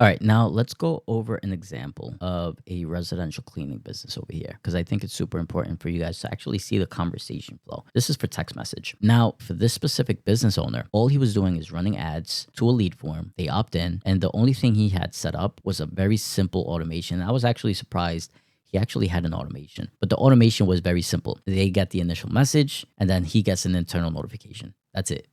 All right, now let's go over an example of a residential cleaning business over here because I think it's super important for you guys to actually see the conversation flow. This is for text message. Now, for this specific business owner, all he was doing is running ads to a lead form. They opt in, and the only thing he had set up was a very simple automation. I was actually surprised he actually had an automation, but the automation was very simple. They get the initial message, and then he gets an internal notification. That's it.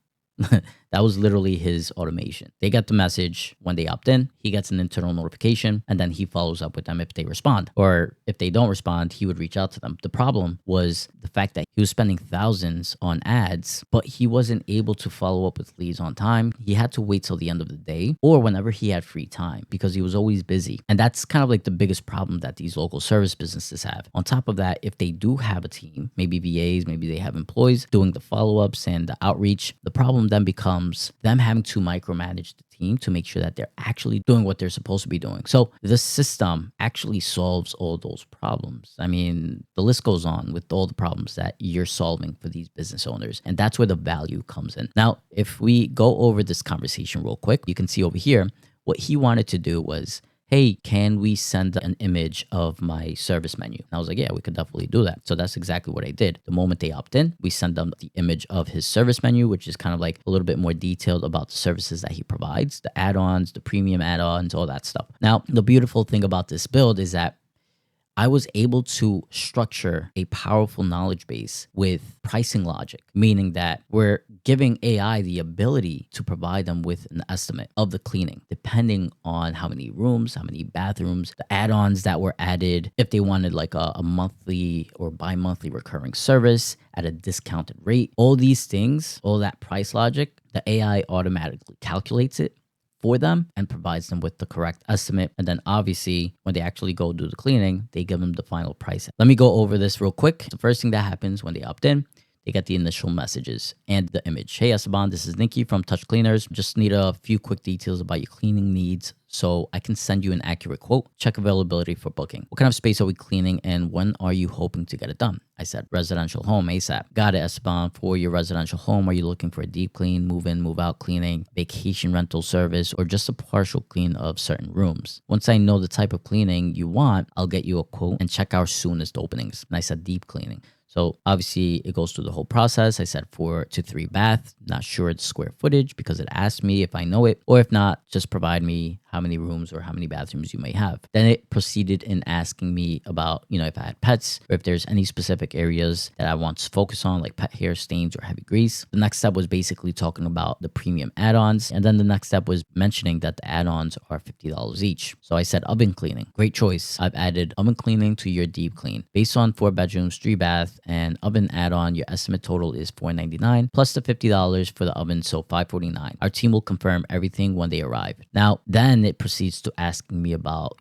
That was literally his automation. They get the message when they opt in, he gets an internal notification, and then he follows up with them if they respond. Or if they don't respond, he would reach out to them. The problem was the fact that he was spending thousands on ads, but he wasn't able to follow up with leads on time. He had to wait till the end of the day or whenever he had free time because he was always busy. And that's kind of like the biggest problem that these local service businesses have. On top of that, if they do have a team, maybe VAs, maybe they have employees doing the follow-ups and the outreach, the problem then becomes them having to micromanage the team to make sure that they're actually doing what they're supposed to be doing. So the system actually solves all those problems. I mean, the list goes on with all the problems that you're solving for these business owners. And that's where the value comes in. Now, if we go over this conversation real quick, you can see over here, what he wanted to do was, hey, can we send an image of my service menu? And I was like, yeah, we could definitely do that. So that's exactly what I did. The moment they opt in, we send them the image of his service menu, which is kind of like a little bit more detailed about the services that he provides, the add-ons, the premium add-ons, all that stuff. Now, the beautiful thing about this build is that I was able to structure a powerful knowledge base with pricing logic, meaning that we're giving AI the ability to provide them with an estimate of the cleaning, depending on how many rooms, how many bathrooms, the add-ons that were added, if they wanted like a monthly or bi-monthly recurring service at a discounted rate. All these things, all that price logic, the AI automatically calculates it for them and provides them with the correct estimate. And then obviously when they actually go do the cleaning, they give them the final price. Let me go over this real quick. The first thing that happens when they opt in, they get the initial messages and the image. Hey Esteban, this is Nikki from Touch Cleaners. Just need a few quick details about your cleaning needs so I can send you an accurate quote. Check availability for booking. What kind of space are we cleaning and when are you hoping to get it done? I said residential home ASAP. Got it, Esteban. For your residential home, are you looking for a deep clean, move in, move out cleaning, vacation rental service, or just a partial clean of certain rooms? Once I know the type of cleaning you want, I'll get you a quote and check our soonest openings. And I said deep cleaning. So obviously it goes through the whole process. I said 4 to 3 bath, not sure the square footage because it asked me if I know it, or if not, just provide me how many rooms or how many bathrooms you may have. Then it proceeded in asking me about, if I had pets or if there's any specific areas that I want to focus on, like pet hair, stains, or heavy grease. The next step was basically talking about the premium add-ons. And then the next step was mentioning that the add-ons are $50 each. So I said oven cleaning. Great choice. I've added oven cleaning to your deep clean. Based on 4 bedrooms, 3 bath, and oven add-on, your estimate total is $499 plus the $50 for the oven, so $549. Our team will confirm everything when they arrive. Now, then it proceeds to asking me about,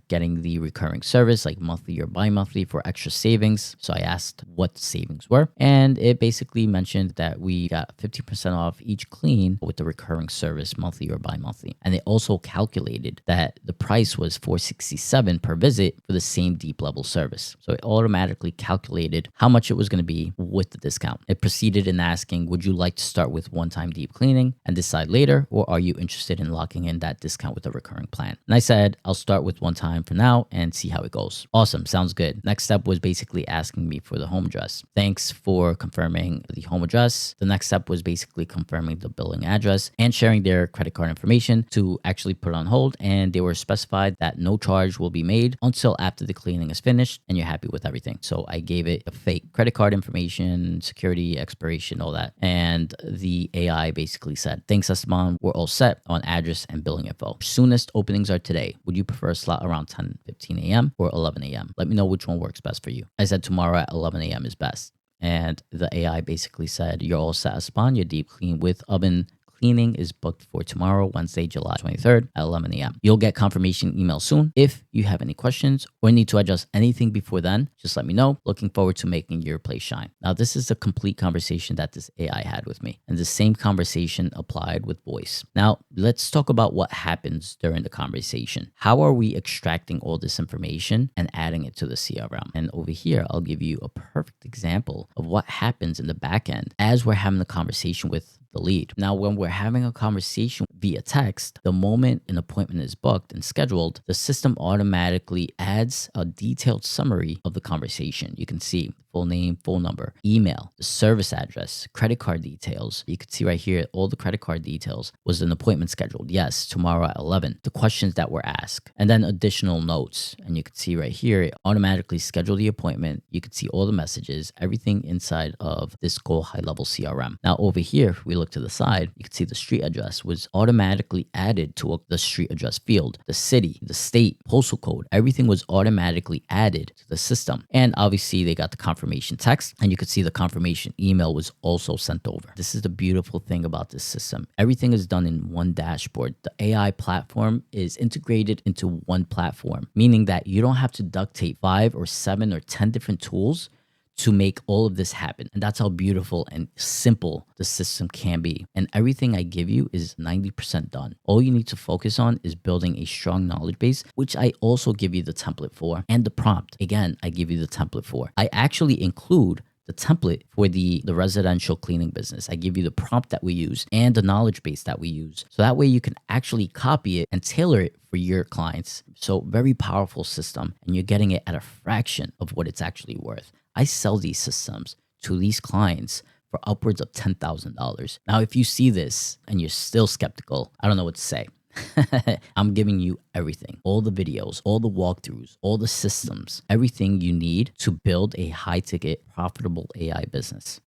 getting the recurring service like monthly or bi-monthly for extra savings. So I asked what the savings were, and it basically mentioned that we got 50% off each clean with the recurring service monthly or bi-monthly. And it also calculated that the price was $467 per visit for the same deep level service. So it automatically calculated how much it was going to be with the discount. It proceeded in asking, would you like to start with one-time deep cleaning and decide later, or are you interested in locking in that discount with a recurring plan? And I said, I'll start with one time for now and see how it goes. Awesome. Sounds good. Next step was basically asking me for the home address. Thanks for confirming the home address. The next step was basically confirming the billing address and sharing their credit card information to actually put on hold. And they were specified that no charge will be made until after the cleaning is finished and you're happy with everything. So I gave it a fake credit card information, security, expiration, all that. And the AI basically said, thanks, Esteban. We're all set on address and billing info. Soonest openings are today. Would you prefer a slot around 10:15 a.m. or 11 a.m.? Let me know which one works best for you. I said tomorrow at 11 a.m. is best. And the AI basically said, you're all set, Esteban. Your deep clean with oven cleaning is booked for tomorrow, Wednesday, July 23rd at 11 a.m. You'll get confirmation email soon. If you have any questions or need to adjust anything before then, just let me know. Looking forward to making your place shine. Now, this is the complete conversation that this AI had with me, and the same conversation applied with voice. Now, let's talk about what happens during the conversation. How are we extracting all this information and adding it to the CRM? And over here, I'll give you a perfect example of what happens in the back end as we're having the conversation with the lead. Now, when we're having a conversation via text, the moment an appointment is booked and scheduled, the system automatically adds a detailed summary of the conversation. You can see full name, phone number, email, the service address, credit card details. You can see right here, all the credit card details. Was an appointment scheduled? Yes, tomorrow at 11. The questions that were asked, and then additional notes. And you can see right here, it automatically scheduled the appointment. You can see all the messages, everything inside of this Skool high-level CRM. Now over here, if we look to the side, you can see the street address was automatically added to the street address field. The city, the state, postal code, everything was automatically added to the system. And obviously they got the confirmation text, and you could see the confirmation email was also sent over. This is the beautiful thing about this system. Everything is done in one dashboard. The AI platform is integrated into one platform, meaning that you don't have to duct tape 5 or 7 or 10 different tools to make all of this happen. And that's how beautiful and simple the system can be. And everything I give you is 90% done. All you need to focus on is building a strong knowledge base, which I also give you the template for, and the prompt. Again, I give you the template for. I actually include the template for the residential cleaning business. I give you the prompt that we use and the knowledge base that we use. So that way you can actually copy it and tailor it for your clients. So very powerful system, and you're getting it at a fraction of what it's actually worth. I sell these systems to these clients for upwards of $10,000. Now, if you see this and you're still skeptical, I don't know what to say. I'm giving you everything, all the videos, all the walkthroughs, all the systems, everything you need to build a high ticket, profitable AI business.